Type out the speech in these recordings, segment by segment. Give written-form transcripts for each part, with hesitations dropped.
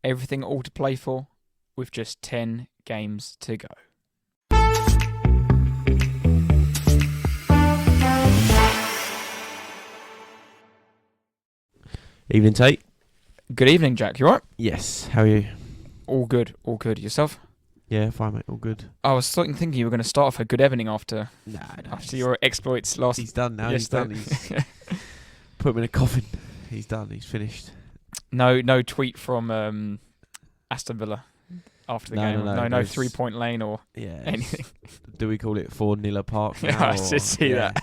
everything all to play for with just 10 games to go. Evening, Tate. Good evening, Jack. You alright? Yes. How are you? All good. Yourself? Yeah, fine, mate. All good. I was thinking you were going to start off a good evening after Nah, your exploits last. He's done now. yesterday. He's done. He's put him in a coffin. He's done. He's finished. No tweet from Aston Villa after the game. No 3-point lane or anything. Do we call it 4-0 Park now? Yeah, I did see that.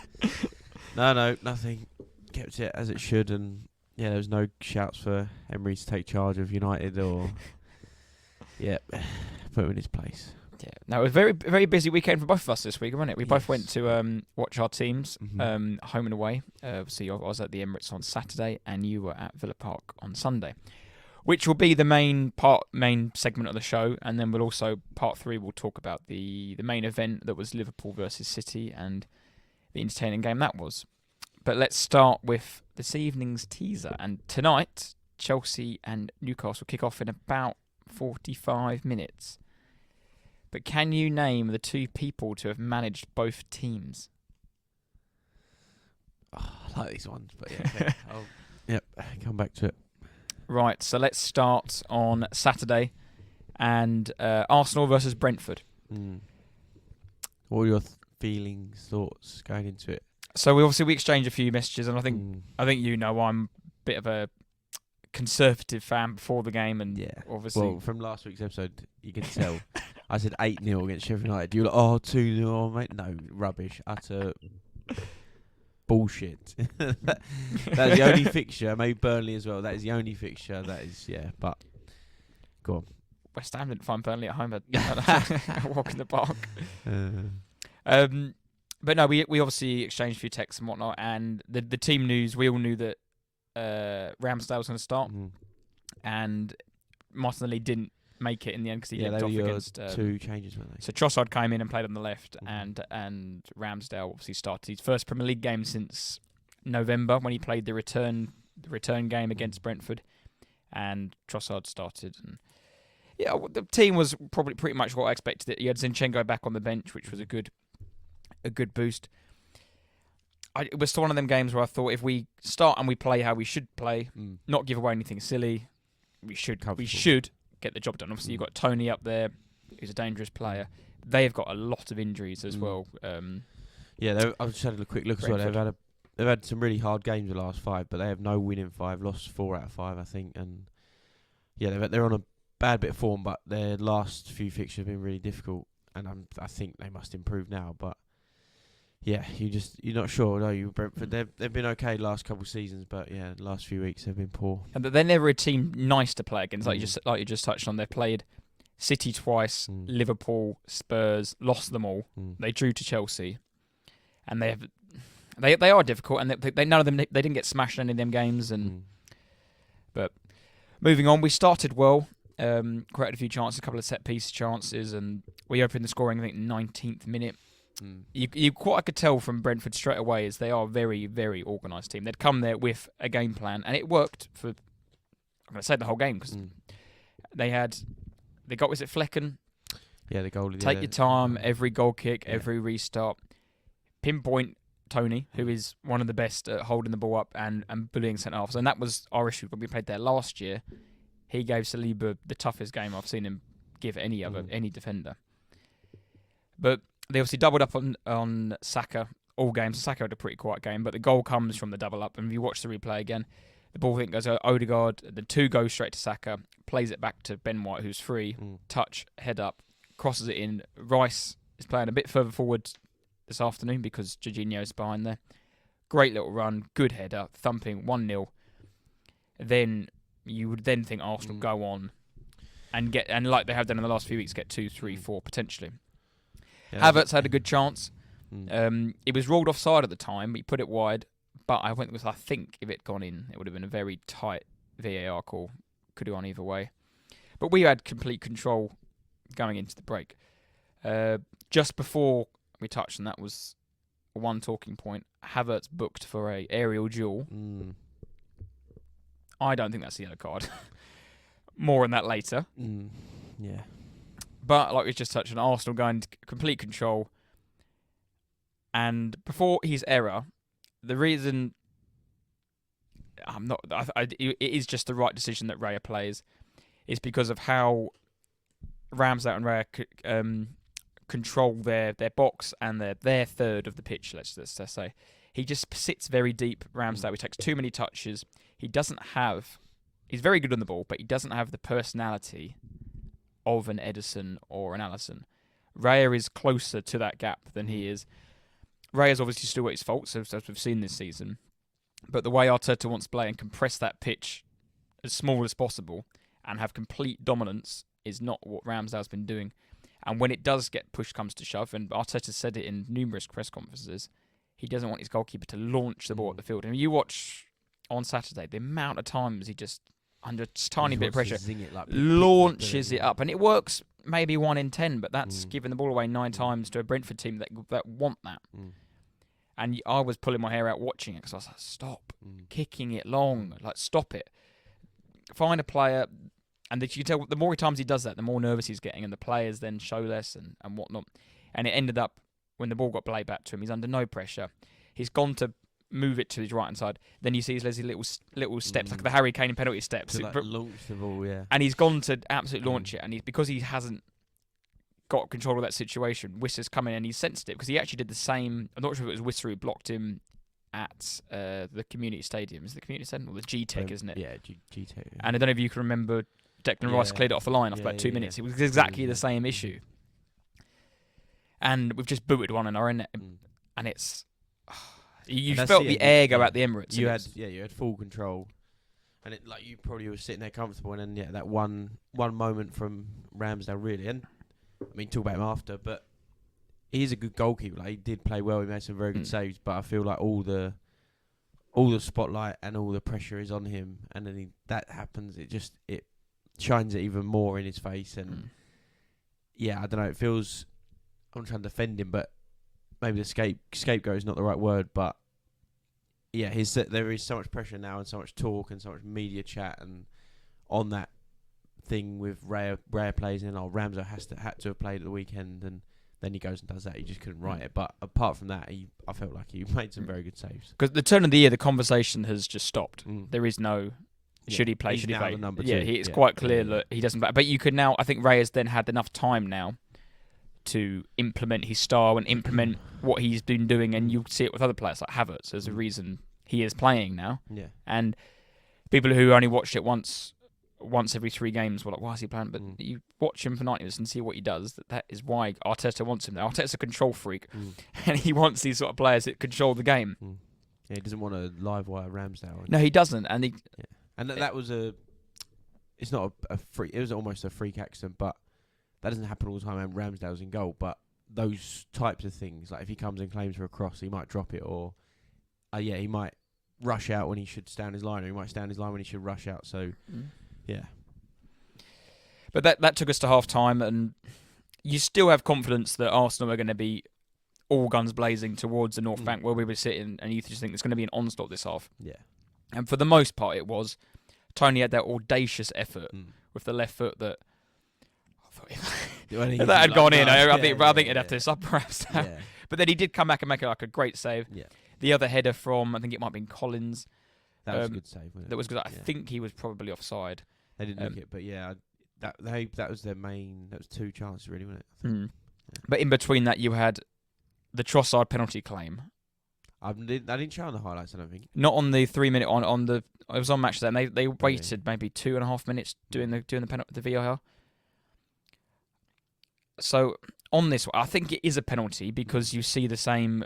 No, nothing. Kept it as it should, and there was no shouts for Emery to take charge of United or put him in his place. Yeah. No, it was a very, very busy weekend for both of us this week, wasn't it? We both went to watch our teams home and away. Obviously, I was at the Emirates on Saturday, and you were at Villa Park on Sunday, which will be the main segment of the show. And then we'll also, part 3, we'll talk about the main event that was Liverpool versus City and the entertaining game that was. But let's start with this evening's teaser. And tonight, Chelsea and Newcastle kick off in about 45 minutes. But can you name the 2 people to have managed both teams? Oh, I like these ones, but yeah. Okay. Come back to it. Right, so let's start on Saturday and Arsenal versus Brentford. What were your feelings, thoughts going into it? So we exchanged a few messages, and I think I'm a bit of a conservative fan before the game, and obviously. Well, from last week's episode, you can tell. I said 8-0 against Sheffield United. You were like, 2-0, mate. No, rubbish, utter bullshit. That's the only fixture. Maybe Burnley as well. That is the only fixture. That is But go on. West Ham didn't find Burnley at home. A walk in the park. But no, we obviously exchanged a few texts and whatnot, and the team news, we all knew that Ramsdale was going to start, and Martinelli didn't make it in the end because he limped off against 2 changes, weren't they? So Trossard came in and played on the left, and Ramsdale obviously started his first Premier League game since November when he played the return game against Brentford, and Trossard started. And the team was probably pretty much what I expected. You had Zinchenko back on the bench, which was a good boost. It was still one of them games where I thought if we start and we play how we should play, not give away anything silly, we should get the job done. Obviously, you've got Tony up there, who's a dangerous player. They've got a lot of injuries as well. I've just had a quick look Brentford. as well. They've had some really hard games the last 5, but they have no win in 5, lost 4 out of 5, I think. And they're on a bad bit of form, but their last few fixtures have been really difficult, and I think they must improve now. But you're not sure, are you? Brentford, they've been okay the last couple of seasons, but the last few weeks they've been poor. And they're never a team nice to play against, like you just touched on. They've played City twice, Liverpool, Spurs, lost them all. They drew to Chelsea, and they are difficult, and they none of them they didn't get smashed in any of them games. And but moving on, we started well, created a few chances, a couple of set piece chances, and we opened the scoring I think 19th minute. You quite could tell from Brentford straight away is they are a very, very organised team. They'd come there with a game plan, and it worked for, I'm going to say the whole game, because they got, was it Flecken? Yeah, the goal. Take your time, every goal kick, every restart. Pinpoint Tony, who is one of the best at holding the ball up and bullying centre-halves. And that was our issue when we played there last year. He gave Saliba the toughest game I've seen him give any defender. But they obviously doubled up on Saka all games. Saka had a pretty quiet game, but the goal comes from the double up. And if you watch the replay again, the ball goes to Odegaard, the 2 goes straight to Saka, plays it back to Ben White, who's free, touch, head up, crosses it in. Rice is playing a bit further forward this afternoon because Jorginho's behind there. Great little run, good header, thumping 1-0. Then you would then think Arsenal go on and like they have done in the last few weeks, get 2, 3, 4 potentially. Havertz had a good chance. It was ruled offside at the time, but he put it wide. But I think if it had gone in, it would have been a very tight VAR call. Could have gone either way. But we had complete control going into the break. Just before we touched, and that was one talking point, Havertz booked for a aerial duel. I don't think that's the yellow card. More on that later. Yeah. But like we just touched on, Arsenal going to complete control. And before his error, the reason it is just the right decision that Raya plays is because of how Ramsdale and Raya control their box and their third of the pitch. Let's say he just sits very deep. Ramsdale, he takes too many touches. He's very good on the ball, but he doesn't have the personality of an Edison or an Alisson. Raya is closer to that gap than he is. Raya's obviously still at his faults, as we've seen this season. But the way Arteta wants to play and compress that pitch as small as possible and have complete dominance is not what Ramsdale's been doing. And when it does get push comes to shove, and Arteta said it in numerous press conferences, he doesn't want his goalkeeper to launch the ball at the field. And you watch on Saturday, the amount of times he just, under a tiny bit of pressure, launches it up. And it works maybe 1 in 10, but that's giving the ball away 9 times to a Brentford team that want that. And I was pulling my hair out watching it because I was like, stop kicking it long. Like, stop it. Find a player. And you can tell the more times he does that, the more nervous he's getting. And the players then show less and whatnot. And it ended up, when the ball got played back to him, he's under no pressure. He's gone to move it to his right-hand side. Then you see his little steps, like the Harry Kane penalty steps. To launch the ball, yeah. And he's gone to absolutely launch it. And because he hasn't got control of that situation, Wisser's come in and he's sensed it, because he actually did the same. I'm not sure if it was Wisser who blocked him at the community stadium. Is it the community stadium or the G-Tech, isn't it? Yeah, G-Tech. Yeah. And I don't know if you can remember, Declan Rice cleared it off the line after about 2 minutes. It was exactly the same issue. And we've just booted one another, innit? And it's you felt the air go out the Emirates. You had full control, and it, like, you probably were sitting there comfortable, and then that one moment from Ramsdale, really. And I mean, talk about him after, but he's a good goalkeeper. Like, he did play well. He made some very good saves, but I feel like all the spotlight and all the pressure is on him, and then that happens. It shines it even more in his face, and I don't know. It feels, I'm trying to defend him, but maybe the scapegoat is not the right word. But yeah, there is so much pressure now, and so much talk, and so much media chat, and on that thing with Raya plays, and Ramsdale had to have played at the weekend, and then he goes and does that. He just couldn't write it. But apart from that, I felt like he made some very good saves. Because the turn of the year, the conversation has just stopped. There is no should he play, should he play. Number yeah, two. it's quite clear that he doesn't play. But you could now, I think Raya's then had enough time now to implement his style and implement what he's been doing, and you see it with other players like Havertz. There's a reason he is playing now. Yeah. And people who only watched it once every 3 games were like, why is he playing? But you watch him for 90 minutes and see what he does. That is why Arteta wants him there. Arteta's a control freak, and he wants these sort of players that control the game. Yeah, he doesn't want to live wire Ramsdale. No, he doesn't. And that was it's not a freak. It was almost a freak accident, but that doesn't happen all the time. And Ramsdale's in goal, but those types of things, like if he comes and claims for a cross, he might drop it, or he might rush out when he should stand his line, or he might stand his line when he should rush out. So. Yeah. But that took us to half time, and you still have confidence that Arsenal are going to be all guns blazing towards the North Bank where we were sitting, and you just think there's going to be an onslaught this half. Yeah. And for the most part it was. Tony had that audacious effort with the left foot that if that had gone in, I think it'd have to sub perhaps. Yeah. But then he did come back and make it like a great save. Yeah. The other header from, I think it might have been Collins. That was a good save, wasn't it? That was good. I think he was probably offside. They didn't look it, but that was their main. That was 2 chances, really, wasn't it? I think. Yeah. But in between that, you had the Trossard penalty claim. I didn't show on the highlights, I don't think. Not on the 3 minute on the. It was on Match Day, and they waited maybe 2.5 minutes doing the penalty, the VAR. So on this one, I think it is a penalty because you see the same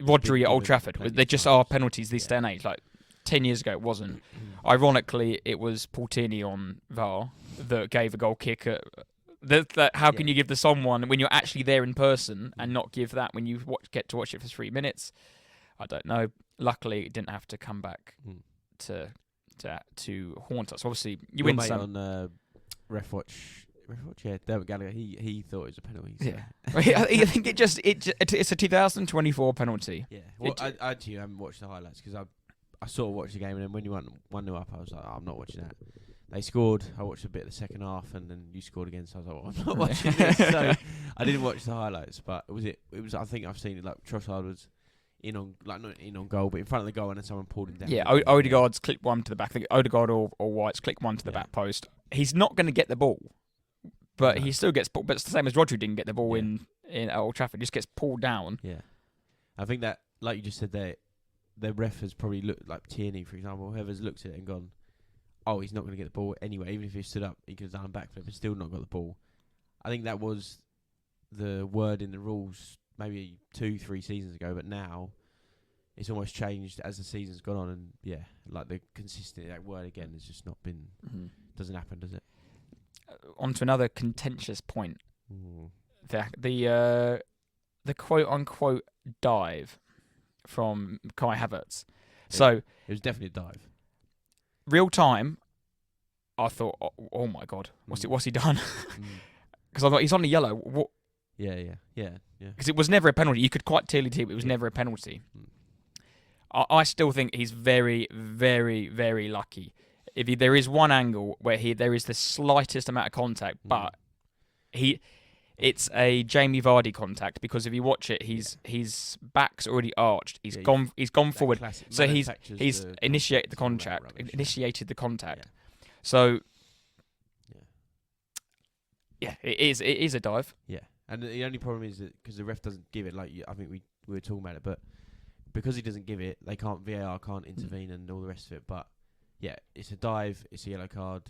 Rodri at Old Trafford. They just are penalties this day and age. Like 10 years ago, it wasn't. Ironically, it was Portini on VAR that gave a goal kick at. How can you give the someone when you're actually there in person and not give that when you get to watch it for 3 minutes? I don't know. Luckily, it didn't have to come back to haunt us. Obviously, you win some. On Ref Watch, David Gallagher, he thought it was a penalty. So. Yeah, I think it's a 2024 penalty. Yeah. Well, I actually haven't watched the highlights because I sort of watched the game, and then when you went 1-0 up, I was like, I'm not watching that. they scored. I watched a bit of the second half, and then you scored again. So I was like, well, I'm not watching this. So I didn't watch the highlights, but it was. I think I've seen it. Like Trossard was in on, like not in on goal, but in front of the goal, and then someone pulled him down. Yeah, Odegaard's clipped one to the back. I think Odegaard or White's clipped one to the back post. He's not going to get the ball, but he still gets. But it's the same as Rodri didn't get the ball in Old Trafford. He just gets pulled down. Yeah, I think that, like you just said there, the ref has probably looked, like Tierney, for example, whoever's looked at it and gone, oh, he's not going to get the ball anyway. Even if he stood up, he could have done a backflip and still not got the ball. I think that was the word in the rules maybe 2-3 seasons ago, but now it's almost changed as the season's gone on, and like the consistency, that word again has just not been, doesn't happen, does it? On to another contentious point. The quote-unquote dive from Kai Havertz. So it was definitely a dive. Real time, I thought, oh my God, what's he done? Because I thought he's on the yellow. What? Yeah. Because it was never a penalty. You could quite clearly see it was never a penalty. I still think he's very, very, very lucky. There is one angle where there is the slightest amount of contact, but it's a Jamie Vardy contact, because if you watch it, his back's already arched. He's gone forward, so he's initiated the contact. Yeah. So it is a dive. Yeah, and the only problem is that because the ref doesn't give it, like I think we were talking about it, but because he doesn't give it, VAR can't intervene and all the rest of it. But yeah, it's a dive, it's a yellow card,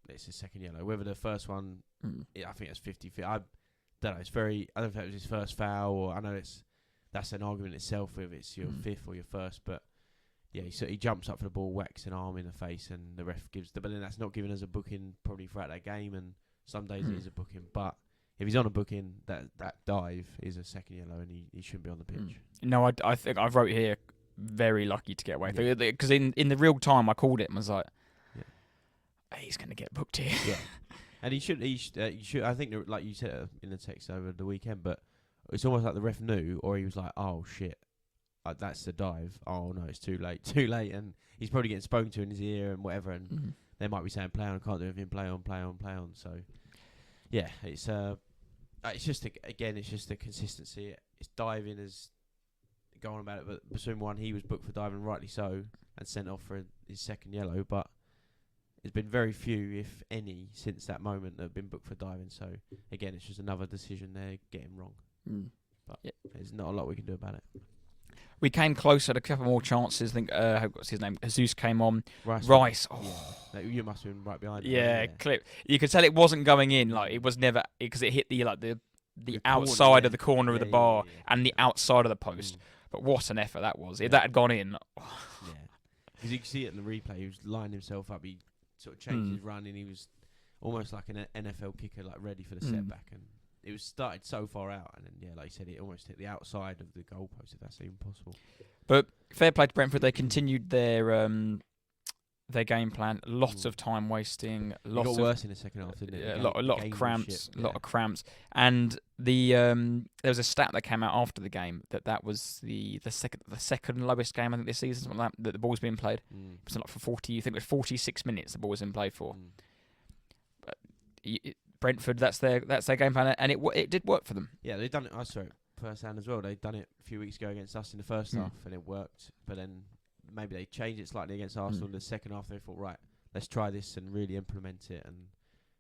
it's a second yellow. Whether the first one, I think it's 50-50. I don't know. I don't know if it was his first foul, or I know that's an argument itself whether it's your fifth or your first. But yeah, he jumps up for the ball, whacks an arm in the face, and the ref gives. But then that's not given as a booking probably throughout that game, and some days it is a booking. But if he's on a booking, that dive is a second yellow, and he shouldn't be on the pitch. No, I think I've wrote here very lucky to get away, because in the real time I called it and was like, he's going to get booked here. Yeah. And he should. I think, like you said in the text over the weekend, but it's almost like the ref knew, or he was like, "Oh shit, that's the dive. Oh no, it's too late, and he's probably getting spoken to in his ear and whatever, and they might be saying, "Play on, can't do anything. Play on." So, yeah, it's just the consistency. It's diving as going about it, but Bassoon one, he was booked for diving, rightly so, and sent off for his second yellow, but. There's been very few, if any, since that moment that have been booked for diving. So, again, it's just another decision they're getting wrong. But there's not a lot we can do about it. We came close, had a couple more chances. I think, what's his name? Jesus came on. Rice. Oh. Yeah. You must have been right behind him. Yeah, clip. You could tell it wasn't going in. Like, it was never, because it hit the outside corner, of the corner of the bar and the outside of the post. But what an effort that was. If that had gone in. Because you can see it in the replay. He was lining himself up. He sort of changed his run, and he was almost like an NFL kicker, like ready for the setback, and it was started so far out, and then like you said, it almost hit the outside of the goalpost, if that's even possible. But fair play to Brentford, they continued their game plan. Lots of time wasting. It got worse in the second half, didn't it? A lot of cramps. And there was a stat that came out after the game that was the second lowest game I think this season, something like that the ball's been played. It was like for 40. I think it was 46 minutes the ball was in play for. But Brentford, that's their game plan, and it did work for them. Yeah, they've done it. I saw it firsthand as well. They've done it a few weeks ago against us in the first half, and it worked. But then maybe they changed it slightly against Arsenal in the second half. They thought, right, let's try this and really implement it. And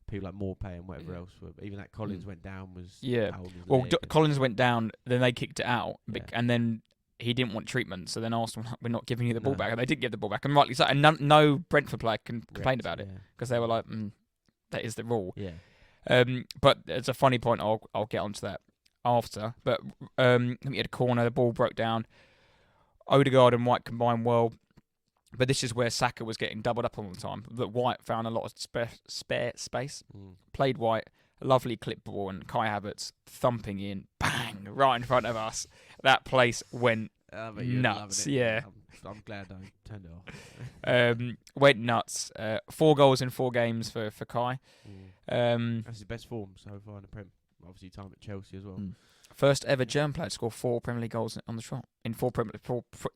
people like Morpay and whatever else were. Even that Collins went down was. Yeah. Well, Collins went down, then they kicked it out, and then he didn't want treatment. So then Arsenal, we're not giving you the ball back. And they did give the ball back, and rightly so. And no Brentford player complained about it, because they were like, that is the rule. Yeah. But it's a funny point. I'll get onto that after. But I think he had a corner. The ball broke down. Odegaard and White combined well, but this is where Saka was getting doubled up all the time. That White found a lot of spare space. Played White, a lovely clip ball, and Kai Havertz thumping in, bang, right in front of us. That place went nuts. Yeah, I'm glad I turned it off. Went nuts. 4 goals in 4 games for Kai. That's his best form so far in the Prem. Obviously, time at Chelsea as well. First ever German player to score 4 Premier League goals on the trot in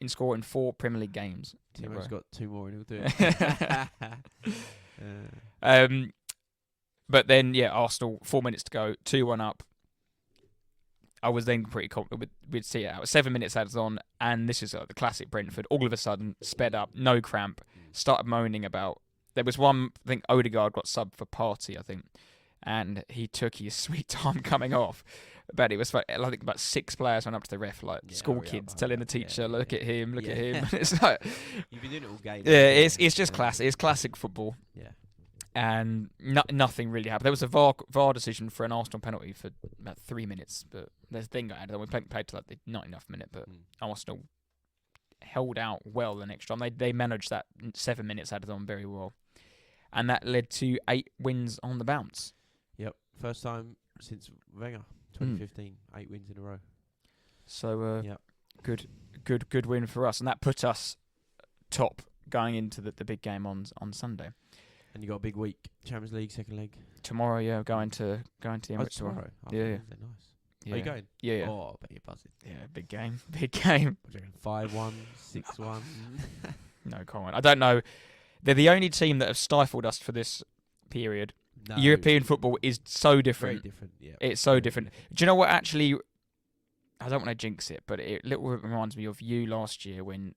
scoring 4 Premier League games. Timo's got 2 more and he'll do it. But then, Arsenal, 4 minutes to go, 2-1 up. I was then pretty confident we'd see it out. 7 minutes added on, and this is the classic Brentford. All of a sudden, sped up, no cramp, started moaning about... There was one, I think Odegaard got subbed for Partey, I think, and he took his sweet time coming off. But it was, I think, about 6 players went up to the ref, like school kids, telling the teacher, look at him. It's like... You've been doing it all game. Yeah, it's just classic. It's classic football. Yeah. And nothing really happened. There was a VAR decision for an Arsenal penalty for about 3 minutes, but the thing got added on. We played to like the 99th minute, but Arsenal held out well the next time. They managed that 7 minutes added on very well. And that led to 8 wins on the bounce. Yep. First time since Wenger, 2015, 8 wins in a row. So, good win for us. And that put us top going into the big game on Sunday. And you got a big week. Champions League, second leg. Tomorrow, going to the Emirates tomorrow. Yeah. Nice. Yeah. Are you going? Yeah. Oh, I bet you're buzzing. Yeah, big game. Big game. 5-1, 6-1. No comment. I don't know. They're the only team that have stifled us for this period. No. European football is so different. Very different, yeah. It's so different. Do you know what actually... I don't want to jinx it, but it little reminds me of you last year when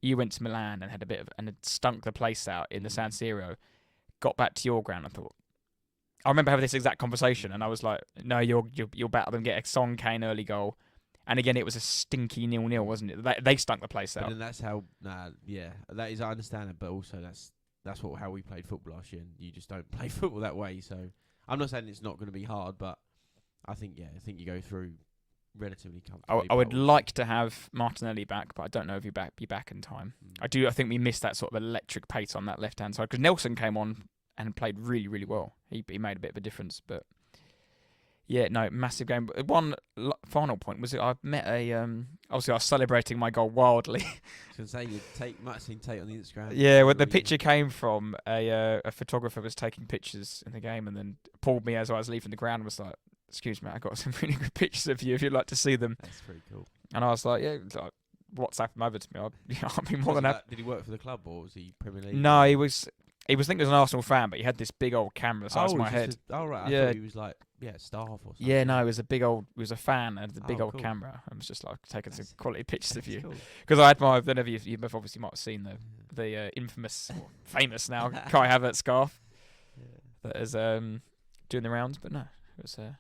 you went to Milan and had stunk the place out in the San Siro, got back to your ground and thought... I remember having this exact conversation and I was like, no, you'll battle them, get a Son Kane early goal. And again, it was a stinky 0-0, wasn't it? They stunk the place out. But then that's how... that is, I understand it, but also that's how we played football last year, and you just don't play football that way. So I'm not saying it's not going to be hard, but I think you go through relatively comfortably. I would like to have Martinelli back, but I don't know if he'll be back in time. I think we missed that sort of electric pace on that left-hand side, because Nelson came on and played really, really well. He made a bit of a difference, but... Yeah, no, massive game. But one final point was that I met obviously I was celebrating my goal wildly. I was going to say, might have seen Tate on the Instagram. Yeah, well, the picture came from a photographer was taking pictures in the game and then pulled me as I was leaving the ground and was like, excuse me, I got some really good pictures of you if you'd like to see them. That's pretty cool. And I was like, yeah, WhatsApp them over to me. I'd be more than happy. Did he work for the club or was he Premier League? No, he was... I think he was an Arsenal fan, but he had this big old camera the size of my head. Right. I thought he was like, staff or something. Yeah, no, he was a fan and the big old cool. camera. I was just like taking some quality pictures of you. Cool. Because I had you obviously might have seen the infamous, or famous now, Kai Havertz scarf that is doing the rounds. But no, it was a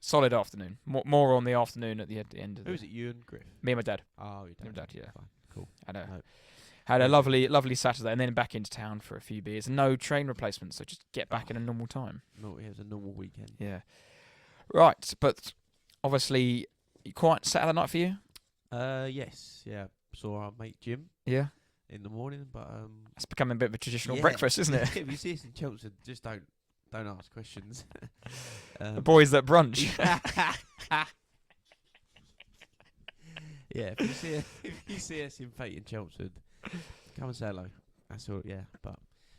solid afternoon. More on the afternoon at the end of Who was it, you and Griff? Me and my dad. Oh, your dad. Me and my dad, yeah. Fine. Cool. Had a lovely Saturday and then back into town for a few beers. No train replacements, so just get back in a normal time. No, it was a normal weekend. Yeah. Right, but obviously, quite Saturday night for you? Yes. Yeah. Saw our mate Jim. Yeah. In the morning, but it's becoming a bit of a traditional breakfast, isn't it? If you see us in Chelmsford, just don't ask questions. The boys that brunch. Yeah, if you see us in Tate in Chelmsford, come and say hello. That's all. Yeah, but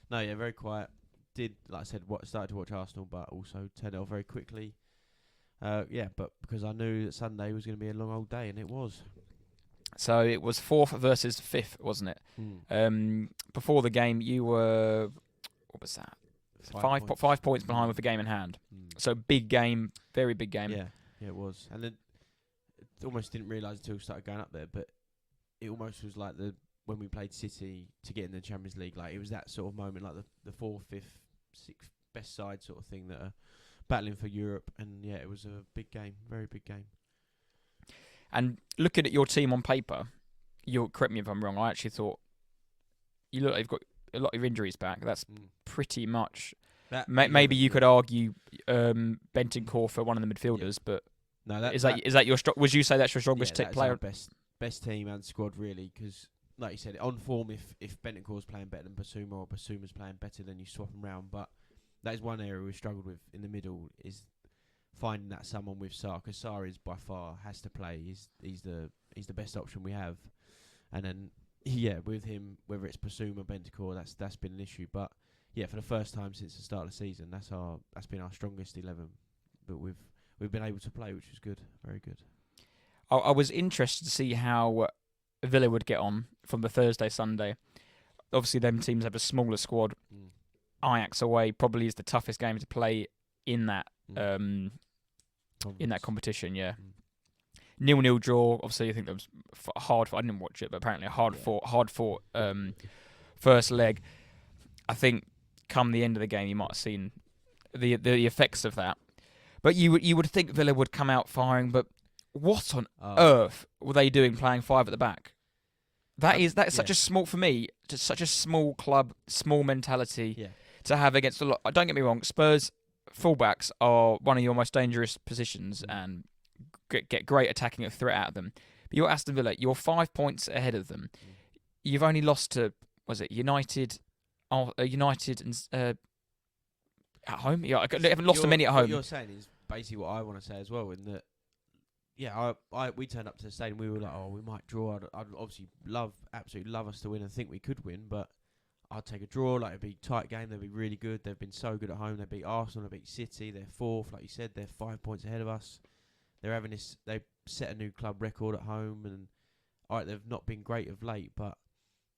no, yeah, very quiet. Did, like I said, started to watch Arsenal, but also turned it off very quickly. But because I knew that Sunday was going to be a long old day, and it was. So it was 4th versus 5th, wasn't it? Before the game, you were, what was that? 5 points behind with the game in hand. So big game, very big game. Yeah, it was. And then almost didn't realise until we started going up there, but it almost was like when we played City to get in the Champions League. Like it was that sort of moment, like the 4th, 5th, 6th best side sort of thing that are battling for Europe. And yeah, it was a big game, very big game. And looking at your team on paper, you'll correct me if I'm wrong. I actually thought you look like you've got a lot of injuries back. That's pretty much. Maybe you could argue Bentancur for one of the midfielders, but no, is that your would you say that's your strongest player? Our best team and squad really, because like you said, on form, if Bentancur's playing better than Basuma or Basuma's playing better, then you swap them round. But that is one area we've struggled with in the middle, is finding that someone with Sarr, because Sarr is by far has to play. He's the best option we have, and then with him, whether it's Basuma, Bentancur, that's been an issue. But yeah, for the first time since the start of the season, that's been our strongest 11. But we've been able to play, which is good, very good. I was interested to see how Villa would get on from the Sunday. Obviously, them teams have a smaller squad. Ajax away probably is the toughest game to play in that in that competition. Yeah. 0-0 draw. Obviously, I think that was hard. I didn't watch it, but apparently a hard fought first leg. I think come the end of the game, you might have seen the effects of that. But you would think Villa would come out firing. But what on earth were they doing playing 5 at the back? That's such a small, for me, just such a small club, small mentality to have against a lot. Don't get me wrong, Spurs fullbacks are one of your most dangerous positions and get great attacking threat out of them. But you're Aston Villa, you're 5 points ahead of them. You've only lost to, was it United? United and at home. Yeah, I haven't lost to many at home. What you're saying is basically what I want to say as well. In that, we turned up to the stadium. We were like, we might draw. I'd obviously absolutely love us to win and think we could win, but I'd take a draw. Like, it'd be a tight game. They'd be really good. They've been so good at home. They beat Arsenal. They beat City. They're 4th, like you said. They're 5 points ahead of us. They're having this. They set a new club record at home, and they've not been great of late. But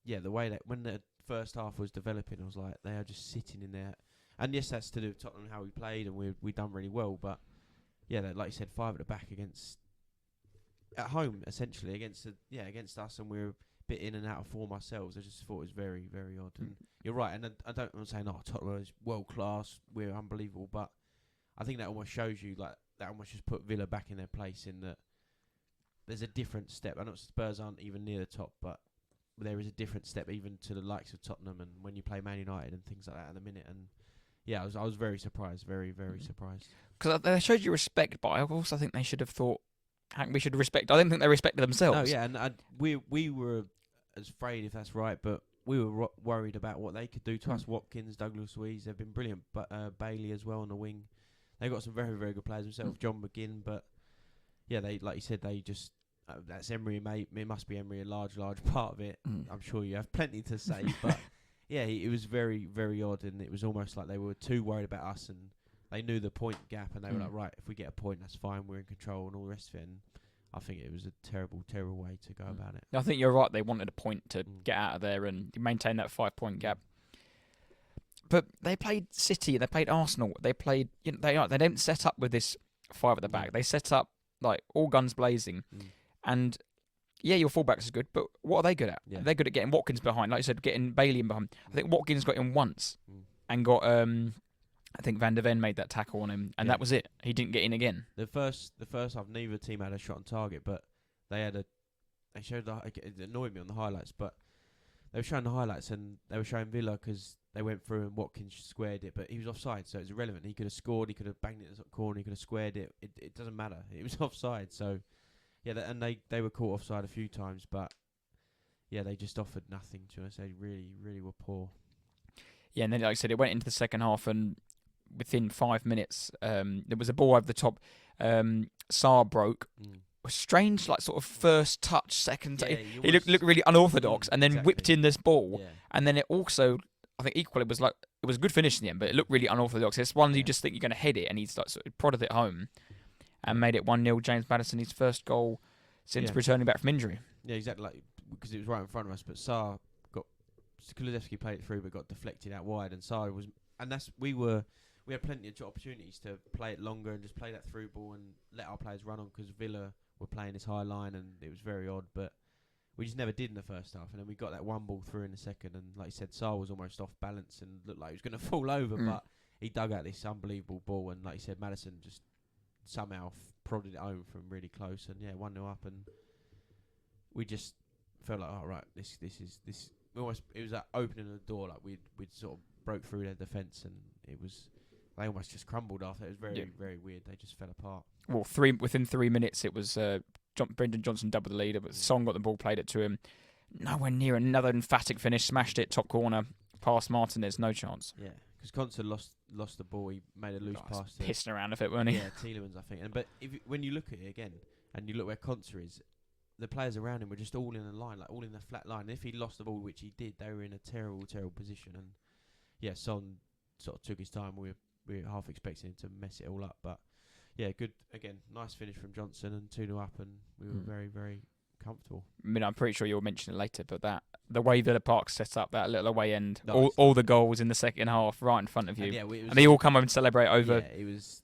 yeah, the way that when the first half was developing, I was like, they are just sitting in there. And yes, that's to do with Tottenham, how we played, and we done really well. But yeah, like you said, 5 at the back at home essentially against us, and we're a bit in and out of form ourselves. I just thought it was very, very odd. And you're right, and I'm saying Tottenham is world class, we're unbelievable, but I think that almost shows you, like, that almost just put Villa back in their place, in that there's a different step. I know Spurs aren't even near the top, but there is a different step even to the likes of Tottenham, and when you play Man United and things like that in a minute. And yeah, I was very surprised, very, very surprised. Because they showed you respect, but I also think they should have thought, we should respect. I didn't think they respected themselves. No, yeah, and we were afraid, if that's right, but we were worried about what they could do to us. Watkins, Douglas Luiz, they've been brilliant, but Bailey as well on the wing. They've got some very, very good players themselves. John McGinn, but yeah, they, like you said, they just that's Emery, mate. It must be Emery, a large part of it. I'm sure you have plenty to say, but yeah, it was very, very odd, and it was almost like they were too worried about us, and they knew the point gap, and they were like, right, if we get a point, that's fine, we're in control, and all the rest of it. And I think it was a terrible, terrible way to go about it. I think you're right. They wanted a point to get out of there and maintain that 5-point gap. But they played City, they played Arsenal, they played. They didn't set up with this 5 at the back. They set up like all guns blazing, and yeah, your fullbacks is good, but what are they good at? Yeah. They're good at getting Watkins behind, like you said, getting Bailey in behind. I think Watkins got in once and got. I think Van der Ven made that tackle on him, and that was it. He didn't get in again. The first half, neither team had a shot on target, but they showed it annoyed me on the highlights, but they were showing the highlights, and they were showing Villa because they went through and Watkins squared it, but he was offside, so it's irrelevant. He could have scored, he could have banged it in the corner, he could have squared it. It doesn't matter. It was offside, so yeah, and they were caught offside a few times, but yeah, they just offered nothing to us. They really, really were poor. Yeah, and then like I said, it went into the second half, and within 5 minutes, there was a ball over the top. Sarr broke. A strange, like, sort of first touch, second. He looked really unorthodox, and then whipped in this ball. Yeah. And then it also, I think, equally was like it was a good finish in the end, but it looked really unorthodox. It's one you just think you're going to head it, and he's like sort of prodded it home, and made it 1-0. James Maddison, his first goal since returning back from injury. Yeah, exactly. Like, because it was right in front of us, but Sarr Kulusevski played it through, but got deflected out wide, and Sarr was, and that's we had plenty of opportunities to play it longer and just play that through ball and let our players run on, because Villa were playing this high line, and it was very odd, but we just never did in the first half. And then we got that one ball through in the second, and like you said, Sarr was almost off balance and looked like he was going to fall over, but he dug out this unbelievable ball, and like you said, Maddison just somehow prodded it home from really close, and 1-0 up, and we just felt like, right, this is almost, it was that opening the door, like we'd sort of broke through their defence, and they almost just crumbled after. It was very, very weird. They just fell apart. Well, within 3 minutes, it was Brendan Johnson doubled the leader, but Son got the ball, played it to him. Nowhere near another emphatic finish, smashed it, top corner, past Martinez, no chance. Yeah, because Konsa lost the ball. He made a loose pass. Pissing around with it, weren't he? Yeah, Tielemans, I think. But when you look at it again, and you look where Konsa is, the players around him were just all in a line, like all in a flat line. And if he lost the ball, which he did, they were in a terrible, terrible position. And yeah, Son sort of took his time. We were half expecting him to mess it all up, but yeah, good again. Nice finish from Johnson, and 2-0 up, and we were very, very comfortable. I mean, I'm pretty sure you'll mention it later, but that the way Villa Park set up that little away end, Nice. all the goals in the second half right in front of you, And it was and they all come over and celebrate over. Yeah, it was.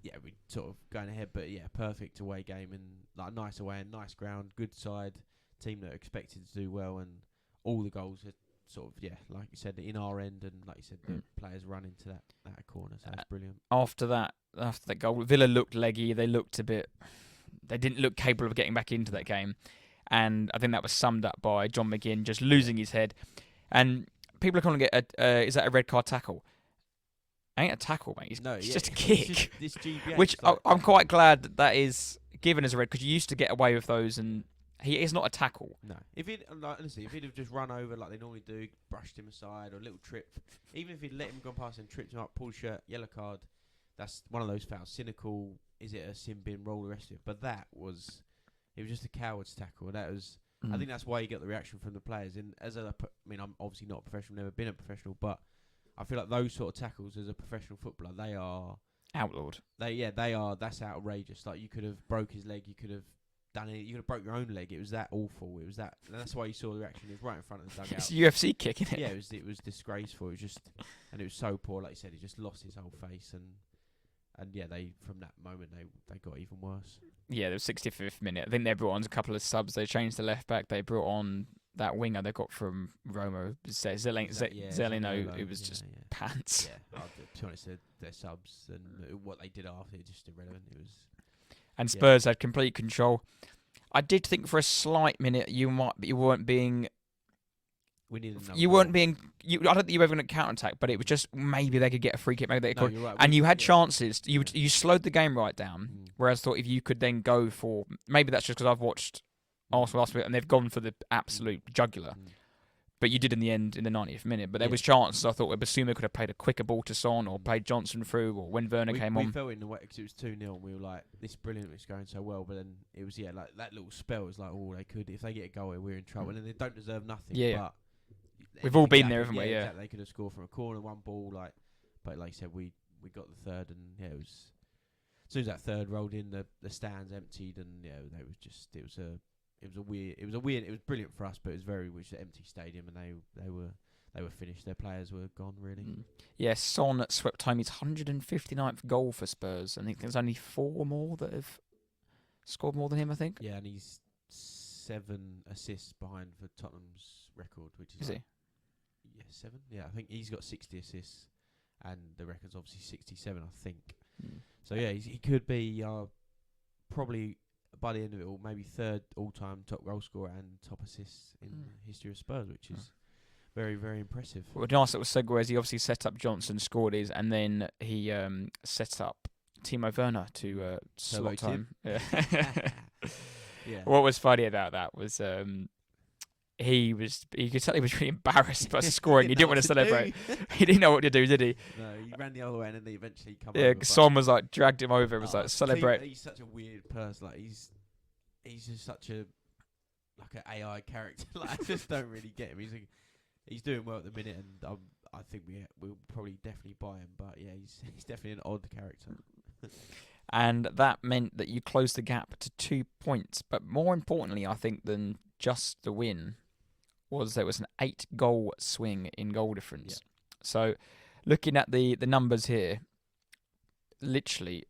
Yeah, we sort of going ahead, but yeah, perfect away game and like nice away and nice ground, good side, team that are expected to do well, and all the goals are sort of like you said, in our end, and like you said, the players run into that corner, so that's brilliant. After that goal, Villa looked leggy. They looked they didn't look capable of getting back into that game, and I think that was summed up by John McGinn just losing his head, and people are calling it is that a red card tackle? Ain't a tackle, mate. It's just a kick. This GBH, which I'm quite glad that is given as a red, because you used to get away with those, and it's not a tackle. No. If he'd have just run over like they normally do, brushed him aside, or a little trip, even if he'd let him go past and tripped him up, pull shirt, yellow card, that's one of those fouls. Cynical, is it a sin bin, roll the rest of it? But it was just a coward's tackle. That was, I think that's why you get the reaction from the players. And I'm obviously not a professional, never been a professional, but I feel like those sort of tackles as a professional footballer, they are outlawed. They are. That's outrageous. Like, you could have broke his leg. You could have done it. You could have broke your own leg. It was that awful. It was that. And that's why you saw the reaction. It was right in front of the dugout. It's a UFC kick, isn't it? Yeah, it was disgraceful. It was just, and it was so poor. Like you said, he just lost his whole face, and they from that moment they got even worse. Yeah, there was 65th minute. I think they brought on a couple of subs. They changed the left back. They brought on that winger they got from Roma, Zelino, who was just pants. Yeah, to be honest, their subs and what they did after, just irrelevant. It was. And Spurs had complete control. I did think for a slight minute you weren't being. We needed another. You weren't being. I don't think you were ever going to counter attack, but it was just maybe they could get a free kick. Maybe they could. You're right. And you had chances. You slowed the game right down. Whereas I thought if you could then go for, maybe that's just because I've watched Arsenal last week and they've gone for the absolute jugular. But you did in the end in the 90th minute. But there was chances. I thought Basuma could have played a quicker ball to Son or played Johnson through, or when Werner came on. We felt in the way because it was 2-0 and we were like, this is brilliant, it's going so well. But then it was, like that little spell was like, oh, they could, if they get a goal, we're in trouble. And they don't deserve nothing. Yeah. But we've all been there, haven't we? Yeah. Exactly. They could have scored from a corner, one ball. But like you said, we got the third, and it was, as soon as that third rolled in, the stands emptied, and they was just, it was brilliant for us, but it was an empty stadium, and they were finished. Their players were gone, really. Yes, Son swept home his 159th goal for Spurs. I think there's only 4 more that have scored more than him, I think. Yeah, and he's 7 assists behind for Tottenham's record, which is he? Yeah, 7. Yeah, I think he's got 60 assists, and the record's obviously 67, I think. So yeah, he could be probably, by the end of it all, maybe 3rd all-time top goal scorer and top assists in the history of Spurs, which is very, very impressive. Well, a nice little segue is he obviously set up Johnson, scored his, and then he set up Timo Werner to slot time. Yeah. Yeah. What was funny about that was you could tell he was really embarrassed by scoring. He didn't want to celebrate. He didn't know what to do, did he? No, he ran the other way and then he eventually come over. Yeah, Son was like dragged him over and was like, celebrate. He's such a weird person. Like he's just such an AI character. Like, I just don't really get him. He's doing well at the minute, and I think we'll probably definitely buy him. But yeah, he's definitely an odd character. And that meant that you closed the gap to 2 points. But more importantly, I think, than just the win, was there was an 8-goal swing in goal difference. Yeah. So looking at the numbers here, literally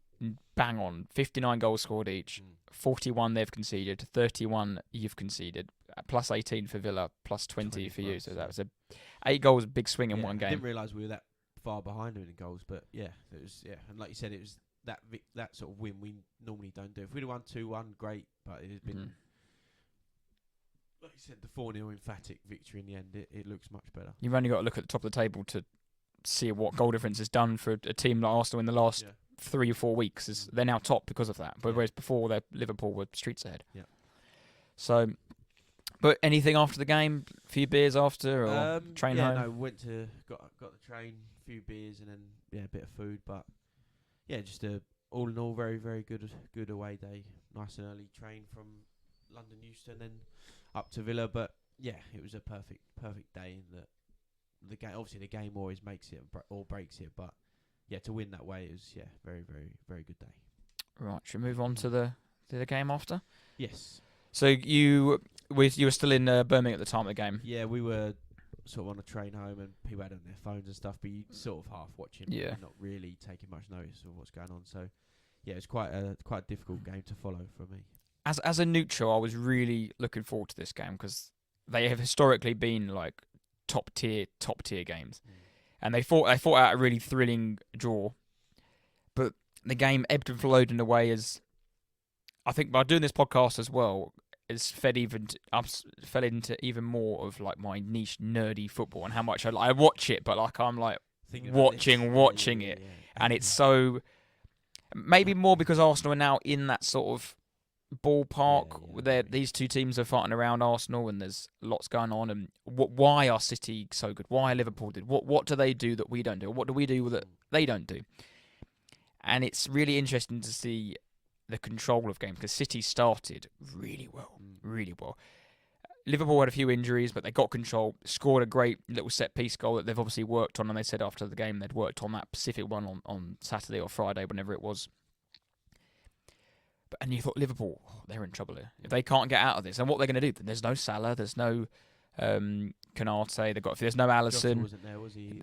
bang on. 59 goals scored each. 41 they've conceded. 31 you've conceded. Plus 18 for Villa. Plus 20 for you. So that was 8 goals, big swing in one game. I didn't realise we were that far behind them in goals. But yeah, it was. Yeah, and like you said, it was that sort of win we normally don't do. If we'd have won 2-1, great. But it has been, like you said, the 4-0 emphatic victory in the end. It looks much better. You've only got to look at the top of the table to see what goal difference has done for a team like Arsenal in the last 3 or 4 weeks. They're now top because of that. But whereas before, Liverpool were streets ahead. Yeah. So, but anything after the game? A few beers after, or train home? No, got the train, a few beers, and then a bit of food. But yeah, just all in all, very, very good away day. Nice and early train from London Euston, then up to Villa. But yeah, it was a perfect day in that. The game, obviously, the game always makes it or breaks it, but yeah, to win that way is very, very, very good day. Right, should we move on to the game after? Yes. So you You were still in Birmingham at the time of the game. Yeah, we were sort of on a train home, and people had on their phones and stuff, but you sort of half watching, Yeah. not really taking much notice of what's going on. So, yeah, it's quite a difficult game to follow for me. As a neutral, I was really looking forward to this game because they have historically been like top tier games, and they fought out a really thrilling draw, but the game ebbed and flowed in a way as I think by doing this podcast as well, it's fed into even more of like my niche nerdy football and how much I watch it, but like I'm like watching it, and it's so maybe more because Arsenal are now in that sort of ballpark. These two teams are fighting around Arsenal, and there's lots going on. And why are City so good? Why Liverpool did? What do they do that we don't do? What do we do that they don't do? And it's really interesting to see the control of games because City started really well. Liverpool had a few injuries, but they got control, scored a great little set-piece goal that they've obviously worked on, and they said after the game they'd worked on that specific one on Saturday or Friday, whenever it was. And you thought, Liverpool, they're in trouble here. If they can't get out of this, and what they're going to do? There's no Salah, there's no Canate, there's no Alisson. Wasn't there, was he?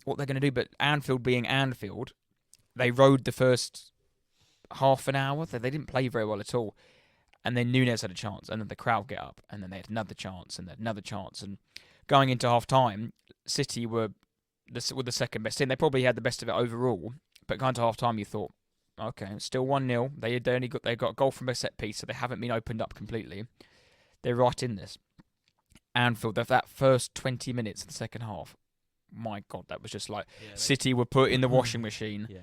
What they're going to do, but Anfield being Anfield, they rode the first half an hour. They didn't play very well at all. And then Núñez had a chance, and then the crowd get up, and then they had another chance, and another chance. And going into half-time, City were the second best team. They probably had the best of it overall, but going to half-time, you thought, okay, it's still 1-0. They got a goal from a set-piece, so they haven't been opened up completely. They're right in this. Anfield, that first 20 minutes of the second half, my God, that was just like City were put in the washing machine. Yeah.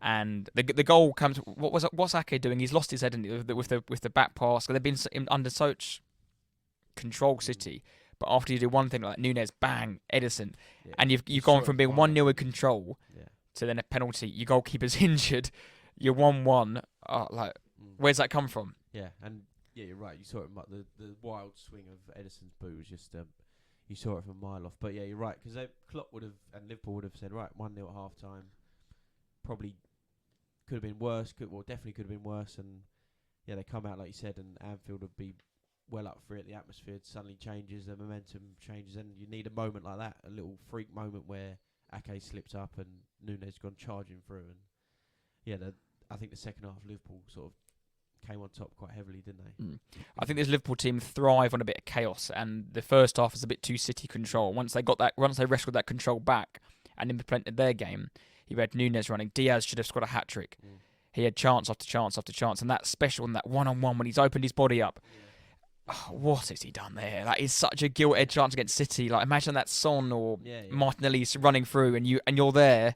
And the goal comes. What's Ake doing? He's lost his head with the back pass. They've been under such control City, but after you do one thing like Núñez, bang, Edison, and you've gone from being 1-0 in control to then a penalty. Your goalkeeper's injured. You're 1-1. Where's that come from? Yeah, and you're right. You saw it. The wild swing of Edison's boot was just. You saw it from a mile off. But yeah, you're right because Klopp would have and Liverpool would have said right 1-0 at half time. Probably could have been worse. Definitely could have been worse. And yeah, they come out like you said, and Anfield would be well up for it. The atmosphere suddenly changes, the momentum changes, and you need a moment like that, a little freak moment where Ake slips up and Núñez gone charging through. And yeah, I think the second half Liverpool sort of came on top quite heavily, didn't they? I think this Liverpool team thrive on a bit of chaos, and the first half is a bit too City control. Once they wrestled that control back and implemented their game. You had Núñez running. Diaz should have scored a hat-trick. He had chance after chance after chance. And that special and that one-on-one when he's opened his body up. What has he done there? That is such a gilt-edged chance against City. Like imagine that Son or Martinelli running through and you're there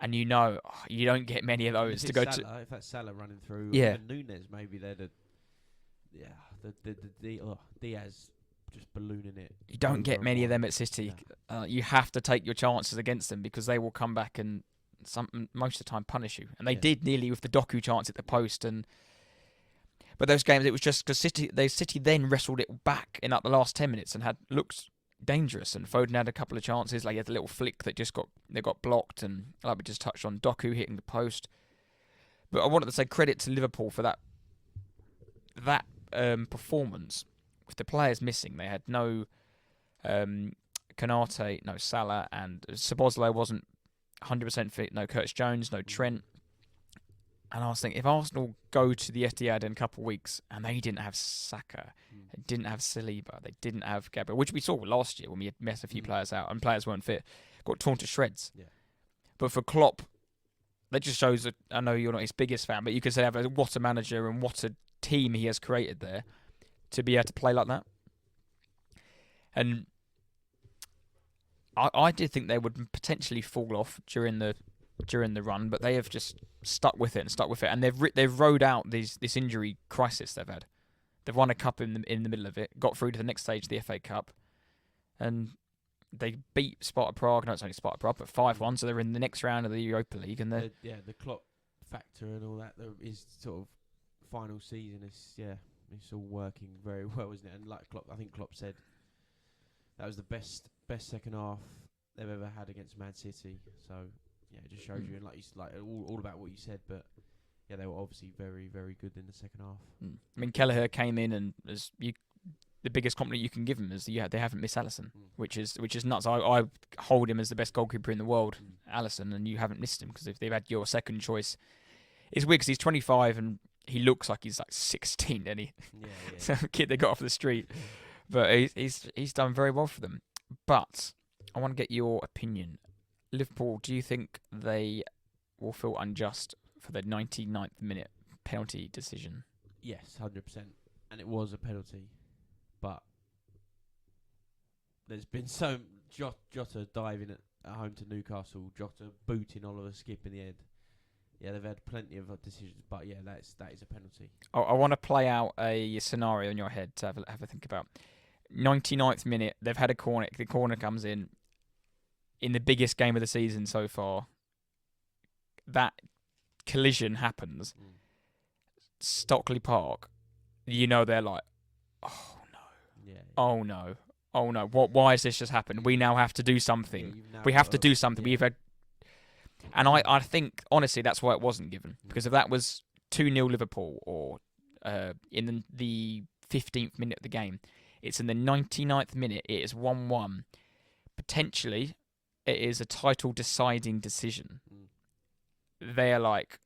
and you know you don't get many of those to go to. If that's Salah running through, even Núñez maybe they're the Diaz just ballooning it. You don't get many of them at City. You have to take your chances against them because they will come back and most of the time punish you. And they did nearly with the Doku chance at the post. But those games, it was just because City then wrestled it back in the last 10 minutes and had looked dangerous. And Foden had a couple of chances. Like he had a little flick that got blocked, and like we just touched on, Doku hitting the post. But I wanted to say credit to Liverpool for that performance. With the players missing, they had no Canate, no Salah, and Szoboszlai wasn't 100% fit. No Curtis Jones, no Trent. And I was thinking, if Arsenal go to the Etihad in a couple of weeks and they didn't have Saka, they didn't have Saliba, they didn't have Gabriel, which we saw last year when we had messed a few players out and players weren't fit, got torn to shreds. Yeah. But for Klopp, that just shows that, I know you're not his biggest fan, but you can say what a manager and what a team he has created there. To be able to play like that. And I did think they would potentially fall off during the run, but they have just stuck with it. And they've rode out this injury crisis they've had. They've won a cup in the middle of it, got through to the next stage of the FA Cup, and they beat Sparta Prague. No, it's only Sparta Prague, but 5-1, so they're in the next round of the Europa League. And the Klopp factor and all that is sort of final season is it's all working very well, isn't it? And like Klopp, I think Klopp said that was the best second half they've ever had against Man City. So yeah, it just shows you, and like all about what you said. But yeah, they were obviously very, very good in the second half. I mean, Kelleher came in and the biggest compliment you can give him is they haven't missed Alisson, which is nuts. I hold him as the best goalkeeper in the world, Alisson, and you haven't missed him because if they've had your second choice, it's weird because he's 25 and he looks like he's like 16, and so a kid they got off the street, but he's done very well for them. But I want to get your opinion. Liverpool, do you think they will feel unjust for the 99th minute penalty decision? Yes, 100%, and it was a penalty. But there's been so Jota diving at home to Newcastle, Jota booting Oliver Skip in the end. Yeah, they've had plenty of decisions, but yeah, that is a penalty. I want to play out a scenario in your head to have a think about. 99th minute, they've had a corner. The corner comes in the biggest game of the season so far. That collision happens. Stockley Park, they're like, oh no, oh no, oh no. Why has this just happened? We now have to do something. We have to do something. We've had, and I think honestly that's why it wasn't given, because if that was 2-0 Liverpool or in the 15th minute of the game, it's in the 99th minute. It is 1-1. Potentially, it is a title deciding decision. They're like,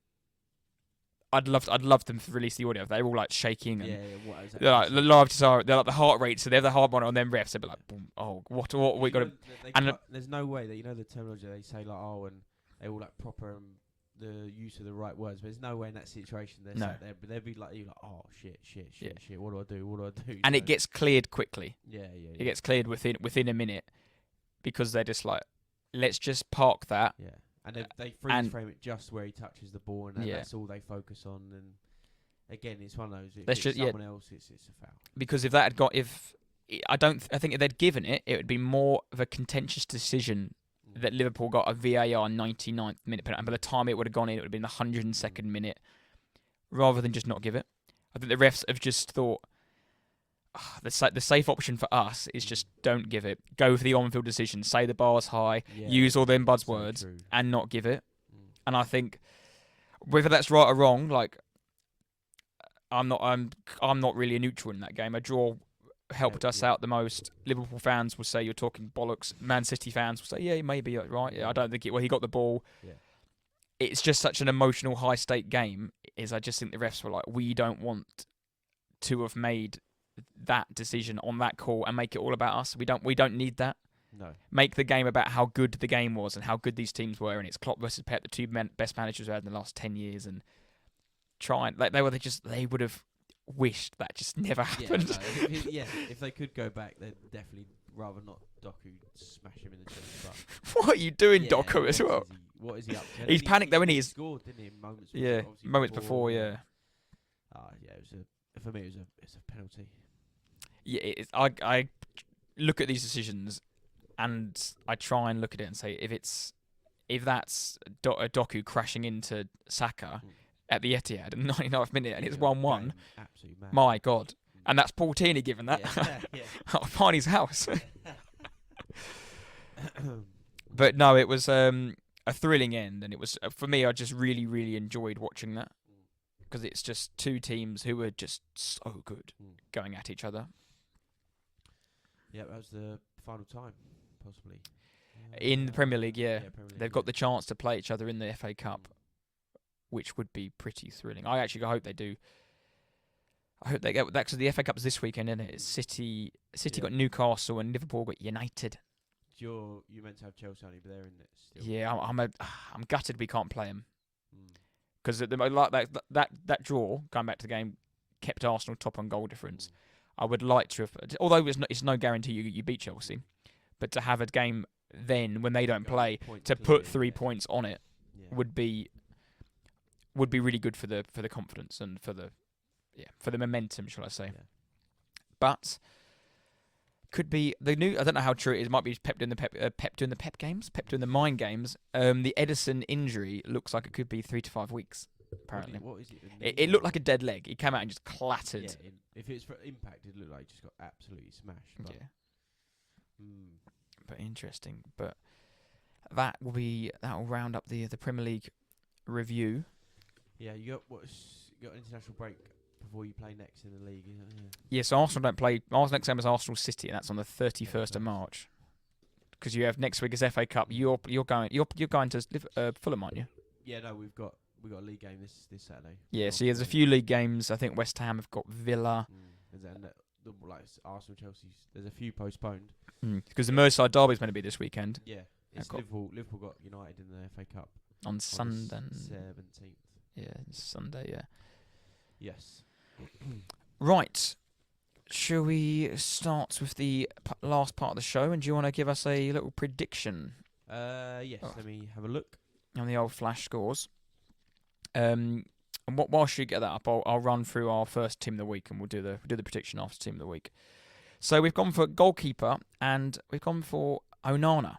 I'd love them to release the audio. They're all like shaking and they're like they're like the heart rate. So they have the heart monitor on them refs. They'd be like, boom, oh, what we got to. And there's no way that the terminology they say like and they all like proper the use of the right words. But there's no way in that situation they'd be like oh shit. What do I do? And it gets cleared quickly. Yeah. It gets cleared within a minute because they're just like, let's just park that. Yeah. And they freeze frame it just where he touches the ball, and that's all they focus on. And again, it's one of those. If it's someone else, it's a foul. Because if that had got, I think if they'd given it, it would be more of a contentious decision that Liverpool got a VAR 99th minute penalty, and by the time it would have gone in, it would have been the 102nd minute, rather than just not give it. I think the refs have just thought the safe option for us is just don't give it. Go for the on-field decision. Say the bar's high. Use all them buzzwords and not give it. And I think whether that's right or wrong, like I'm not really a neutral in that game. A draw helped us out the most. Liverpool fans will say you're talking bollocks. Man City fans will say, yeah, maybe right. Yeah, I don't think he got the ball. Yeah. It's just such an emotional, high-stake game. I just think the refs were like, we don't want to have made that decision on that call and make it all about us. We don't need that. No. Make the game about how good the game was and how good these teams were, and it's Klopp versus Pep, the two best managers we've had in the last 10 years, and they would have wished that just never happened. If they could go back, they'd definitely rather not Doku smash him in the chest. But what are you doing, Doku, as well? What is he up to? He's panicked though, isn't he? He scored, didn't he? Moments before. Yeah. For me, it's a penalty. Yeah, I look at these decisions and I try and look at it and say if that's Doku crashing into Saka at the Etihad in the 99th minute and it's 1-1, my God. And that's Paul Tierney giving that out of Barney's house. But no, it was a thrilling end, and it was for me. I just really, really enjoyed watching that because it's just two teams who were just so good going at each other. Yeah, that was the final time, possibly. In the Premier League, Premier League, they've got the chance to play each other in the FA Cup, which would be pretty thrilling. I hope they do. I hope they get that because the FA Cup's this weekend, isn't it? It's City got Newcastle and Liverpool got United. You meant to have Chelsea, but they're in it still. Yeah, I'm gutted we can't play them because that draw going back to the game kept Arsenal top on goal difference. I would like to have, although it's no guarantee you beat Chelsea, but to have a game then when they don't play to put 3 points on it would be really good for the confidence and for the momentum, shall I say? Yeah. But could be the new. I don't know how true it is. It might be Pep doing the Pep games, Pep doing the mind games. The Edison injury looks like it could be 3 to 5 weeks. Apparently, what is it? It looked like a dead leg. He came out and just clattered. Yeah, if it's for impact, it looked like he just got absolutely smashed. But but interesting. But that will round up the Premier League review. Yeah, you got international break before you play next in the league, isn't it? Yeah, so Arsenal don't play. Arsenal next game is Arsenal City, and that's on the 31st of March. Because you have next week is FA Cup. You're going to Fulham, aren't you? Yeah, no, we got a league game this Saturday. Yeah, so there's a few league games. I think West Ham have got Villa. And then like Arsenal, Chelsea. There's a few postponed. Because the Merseyside derby is meant to be this weekend. Yeah, it's Liverpool. Liverpool got United in the FA Cup on Sunday. 17th. Yeah, Sunday. Yeah. Yes. Right. Shall we start with the last part of the show? And do you want to give us a little prediction? Yes. Let me have a look on the old flash scores. And whilst you get that up, I'll run through our first team of the week, and we'll do the prediction after team of the week. So we've gone for goalkeeper, and we've gone for Onana.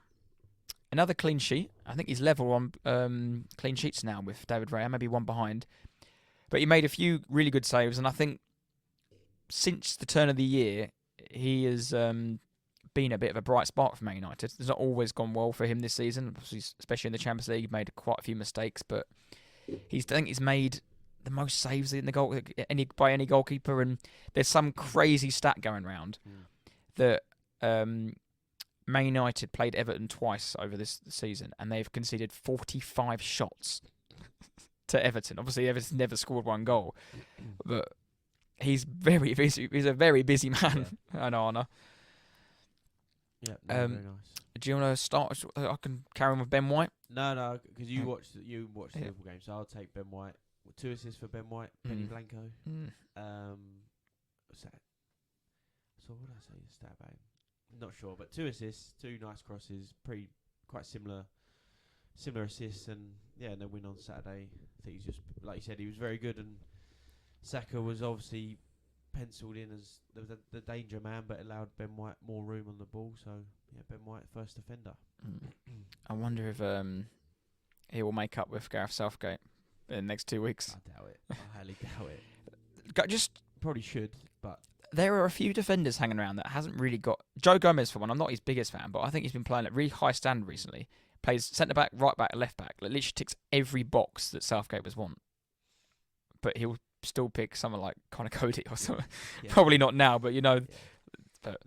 Another clean sheet. I think he's level on clean sheets now with David Raya, maybe one behind. But he made a few really good saves, and I think since the turn of the year, he has been a bit of a bright spark for Man United. It's not always gone well for him this season, especially in the Champions League. He made quite a few mistakes, but I think he's made the most saves in the goal by any goalkeeper. And there's some crazy stat going around that Man United played Everton twice over this season, and they've conceded 45 shots to Everton. Obviously, Everton never scored one goal, but he's very busy. He's a very busy man, Onana. Yeah, very nice. Do you want to start? I can carry on with Ben White. No, because you watched the Liverpool game, so I'll take Ben White. 2 assists for Ben White, Benny Blanco. What's that? So what did I say? Stat about him? Not sure, but 2 assists, 2 nice crosses, quite similar assists, and and then win on Saturday. I think he's just, like you said, he was very good, and Saka was obviously penciled in as the danger man, but allowed Ben White more room on the ball. So Ben White first defender. I wonder if he will make up with Gareth Southgate in the next 2 weeks. I doubt it. I highly doubt it. Just probably should, but there are a few defenders hanging around that hasn't really got. Joe Gomez, for one, I'm not his biggest fan, but I think he's been playing at really high standard recently. Plays centre back, right back, left back. Like, literally ticks every box that Southgate was want. But he'll still pick someone like Conor Cody or something. Yeah. Probably not now, but you know. Yeah. But,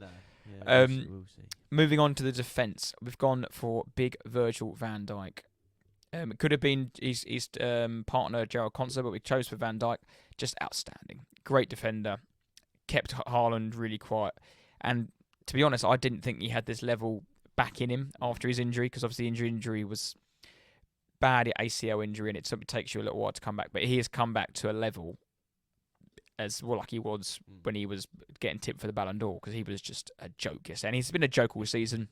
we'll see. Moving on to the defence, we've gone for big Virgil van Dijk. It could have been his partner Gerald Conser, but we chose for Van Dijk. Just outstanding, great defender. Kept Haaland really quiet, and to be honest, I didn't think he had this level back in him after his injury, because obviously injury was bad ACL injury, and it takes you a little while to come back. But he has come back to a level as well like he was when he was getting tipped for the Ballon d'Or, because he was just a joke. Yes, and he's been a joke all season.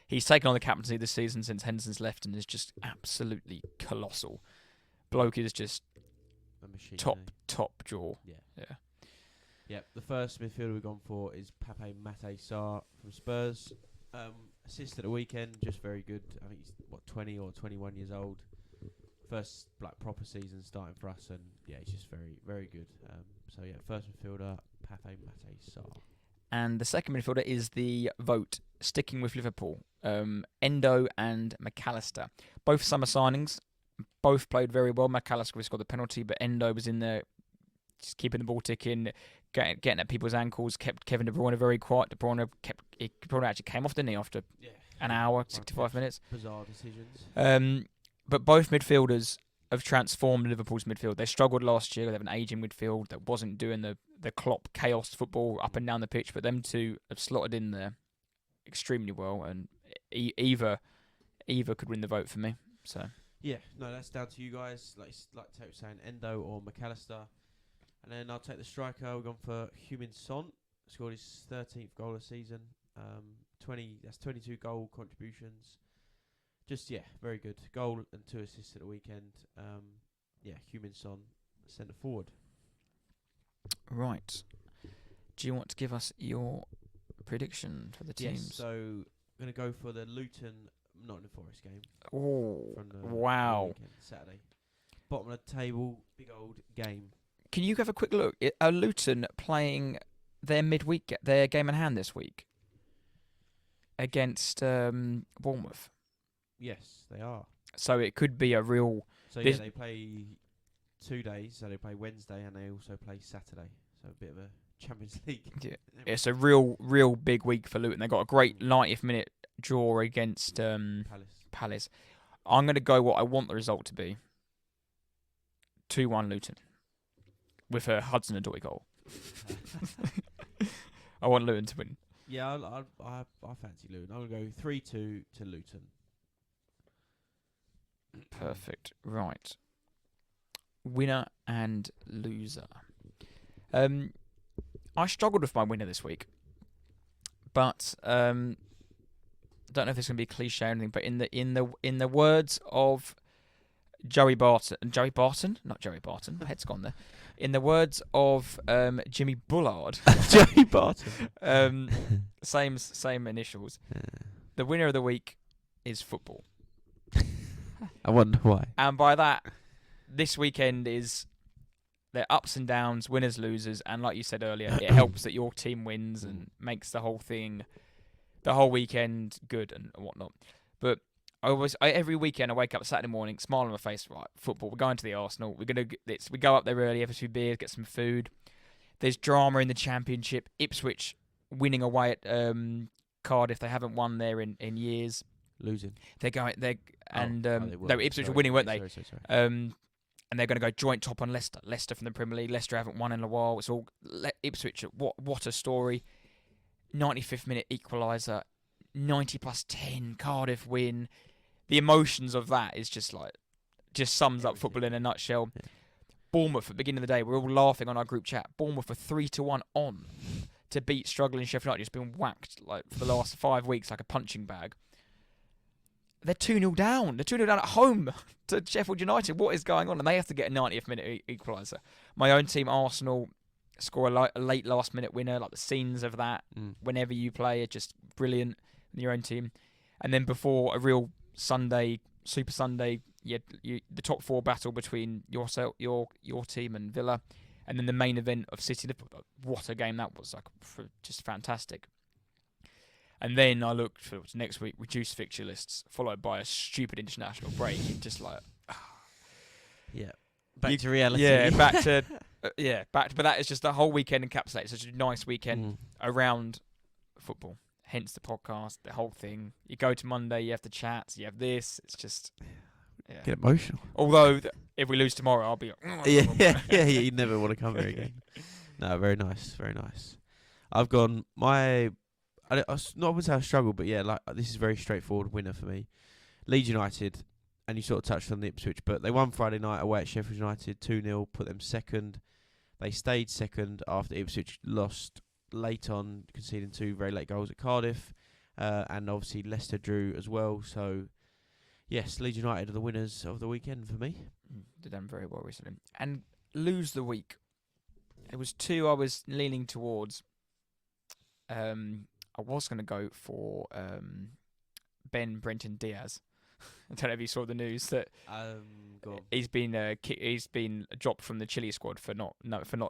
He's taken on the captaincy this season since Henderson's left, and is just absolutely colossal. Bloke is just a machine, top draw. Yeah. The first midfielder we've gone for is Pape Matar Sarr from Spurs. Assist at the weekend, just very good. I think he's 20 or 21 years old. First proper season starting for us, and he's just very, very good. First midfielder Pape Matar Sarr. And the second midfielder is the vote, sticking with Liverpool. Endo and McAllister. Both summer signings. Both played very well. McAllister scored the penalty, but Endo was in there just keeping the ball ticking, getting at people's ankles, kept Kevin De Bruyne very quiet. De Bruyne actually came off, didn't he, after an hour, 65 minutes. Bizarre decisions. But both midfielders have transformed Liverpool's midfield. They struggled last year. They have an aging midfield that wasn't doing the Klopp chaos football up and down the pitch, but them two have slotted in there extremely well, and either could win the vote for me. So that's down to you guys. Like Tate was saying, Endo or McAllister. And then I'll take the striker. We've gone for Heung-min Son. Scored his 13th goal of the season. 22 goal contributions. Just very good. Goal and 2 assists at the weekend. Heung-min Son, centre forward. Right. Do you want to give us your prediction for the teams? Yes, so I'm going to go for the Nottingham Forest game. Oh, wow. Weekend, Saturday. Bottom of the table, big old game. Can you have a quick look? Are Luton playing their their game in hand this week against Bournemouth? Yes, they are. So it could be a real. So they play 2 days, so they play Wednesday and they also play Saturday. So a bit of a Champions League. Yeah. It's a real big week for Luton. They got a great 90th minute draw against Palace. I'm going to go what I want the result to be. 2-1 Luton. With a Hudson-Odoi goal. I want Luton to win. Yeah, I fancy Luton. I'm going to go 3-2 to Luton. Perfect. Right. Winner and loser. I struggled with my winner this week. But I don't know if it's going to be a cliche or anything, but in the words of Joey Barton, not Joey Barton, my head's gone there. In the words of Jimmy Bullard, Joey Barton, same initials. The winner of the week is football. I wonder why. And by that, this weekend is their ups and downs, winners, losers, and like you said earlier, it helps that your team wins and makes the whole weekend good and whatnot. But every weekend I wake up Saturday morning, smile on my face, right, football, we're going to the Arsenal, we go up there early, have a few beers, get some food. There's drama in the Championship, Ipswich winning away at Cardiff, they haven't won there in years. Losing. Ipswich were winning, weren't they? Sorry. And they're going to go joint top on Leicester. Leicester from the Premier League. Leicester haven't won in a while. It's all Ipswich. What a story. 95th minute equaliser. 90+10. Cardiff win. The emotions of that is just sums up football in a nutshell. Yeah. Bournemouth at the beginning of the day, we're all laughing on our group chat. Bournemouth were 3-1 on to beat struggling Sheffield United. Just been whacked for the last 5 weeks like a punching bag. They're 2-0 down. They're 2-0 down at home to Sheffield United. What is going on? And they have to get a 90th minute equaliser. My own team, Arsenal, score a late last minute winner. Like the scenes of that, whenever you play, are just brilliant in your own team. And then before a real Sunday, Super Sunday, the top four battle between your team and Villa, and then the main event of City Liverpool. What a game that was! Just fantastic. And then I looked for next week, reduced fixture lists, followed by a stupid international break. Just back to reality. Yeah, back to. But that is just the whole weekend encapsulated. Such a nice weekend around football. Hence the podcast, the whole thing. You go to Monday, you have the chats, you have this. It's just get emotional. Although if we lose tomorrow, I'll be you'd never want to come here again. No, very nice, very nice. I've gone I not would say I struggle, but this is a very straightforward winner for me. Leeds United, and you sort of touched on the Ipswich, but they won Friday night away at Sheffield United 2-0, put them second. They stayed second after Ipswich lost late on, conceding 2 very late goals at Cardiff, and obviously Leicester drew as well. So, yes, Leeds United are the winners of the weekend for me. Did them very well recently. And lose the week. It was 2 I was leaning towards. I was going to go for Ben Brenton Diaz. I don't know if you saw the news that he's been dropped from the Chile squad for not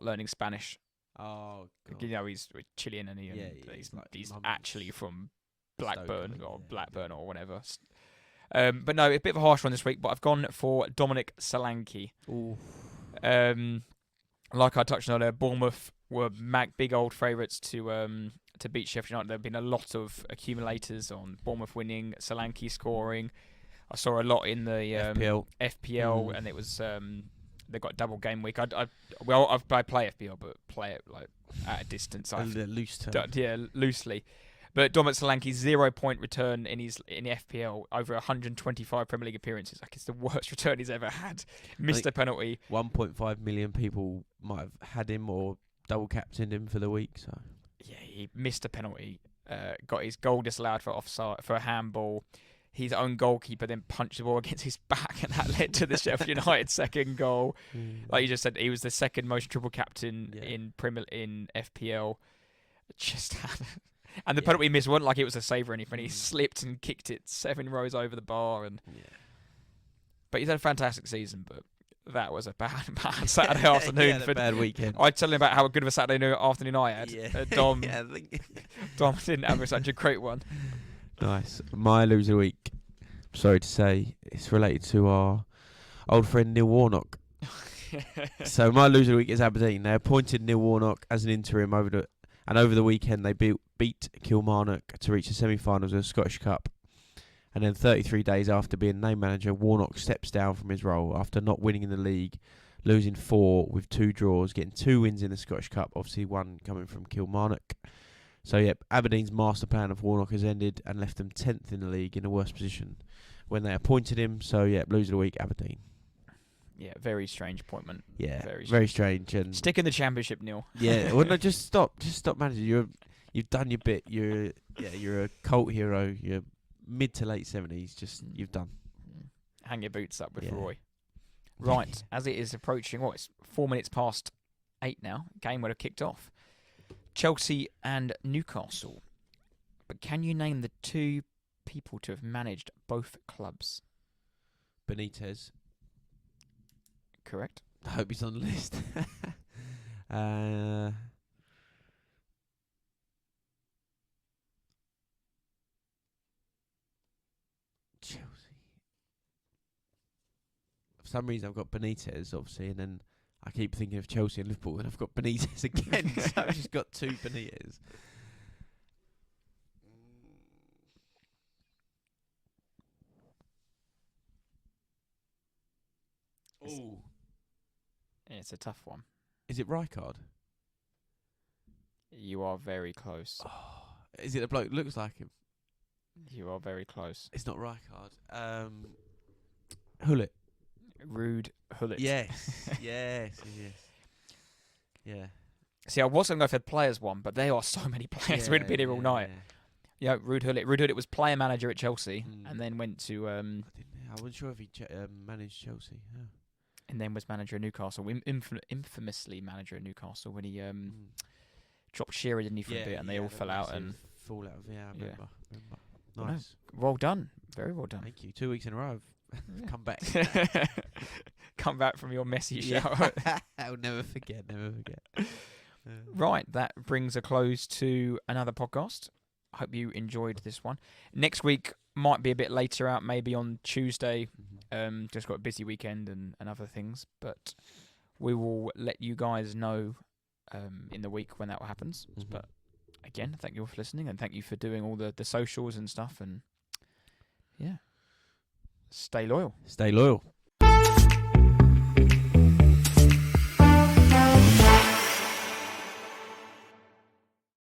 learning Spanish. Oh, God. You know, he's Chilean and he's actually from Blackburn or whatever. But no, a bit of a harsh one this week. But I've gone for Dominic Solanke. Ooh. Like I touched on earlier, Bournemouth were big old favourites to beat Sheffield United. There have been a lot of accumulators on Bournemouth winning, Solanke scoring. I saw a lot in the FPL, and it was they got a double game week. I play FPL, but play it at a distance. Loosely. But Dominic Solanke's 0 point return in FPL over 125 Premier League appearances. It's the worst return he's ever had. Missed a penalty. 1.5 million people might have had him or double captained him for the week. So yeah, he missed a penalty. Got his goal disallowed for offside for a handball. His own goalkeeper then punched the ball against his back, and that led to the Sheffield United second goal. Like you just said, he was the second most triple captain in FPL. Just had. And the penalty he missed wasn't like it was a save or anything. He slipped and kicked it 7 rows over the bar. But he's had a fantastic season, but that was a bad Saturday afternoon. A bad weekend. I tell him about how good of a Saturday afternoon I had. Dom didn't have such a great one. Nice. My loser week, sorry to say, it's related to our old friend Neil Warnock. So my loser of the week is Aberdeen. They appointed Neil Warnock as an interim over the weekend they beat Kilmarnock to reach the semi-finals of the Scottish Cup. And then 33 days after being named manager, Warnock steps down from his role after not winning in the league, losing 4 with 2 draws, getting 2 wins in the Scottish Cup, obviously one coming from Kilmarnock. So, Aberdeen's master plan of Warnock has ended and left them 10th in the league in a worse position when they appointed him. So, loser of the week, Aberdeen. Yeah, very strange appointment. Yeah, very strange. And stick in the Championship, Neil. Yeah, well, no, just stop managing. You've done your bit. You're a cult hero. You're mid to late 70s. You've done. Hang your boots up with Roy. Right, as it is approaching, it's 4 minutes past 8 now. Game would have kicked off. Chelsea and Newcastle. But can you name the 2 people to have managed both clubs? Benitez. Correct. I hope he's on the list. Chelsea. For some reason, I've got Benitez, obviously, and then I keep thinking of Chelsea and Liverpool, and I've got Benitez again. So I've just got 2 Benitez. Oh. Yeah, it's a tough one. Is it Rijkaard? You are very close. Oh. Is it a bloke that looks like him? You are very close. It's not Rijkaard. Hullet. Ruud Hullet. Yes. yes. Yeah. See, I was going to go for the players one, but there are so many players. We'd been here all night. Yeah, Ruud Hullet. Ruud Hullet was player manager at Chelsea and then went to... I wasn't sure if he managed Chelsea. Yeah. And then was manager of Newcastle. Infamously manager of Newcastle when he dropped Shearer, didn't he, for a bit, and they all fell out. And fallout. Yeah, I remember. Nice. No, well done. Very well done. Thank you. 2 weeks in a row. I've come back. Come back from your messy shout. I'll never forget. Right, that brings a close to another podcast. I hope you enjoyed this one. Next week might be a bit later out, maybe on Tuesday. Just got a busy weekend and other things, but we will let you guys know in the week when that happens. But again, thank you all for listening, and thank you for doing all the socials and stuff. And stay loyal. Stay loyal.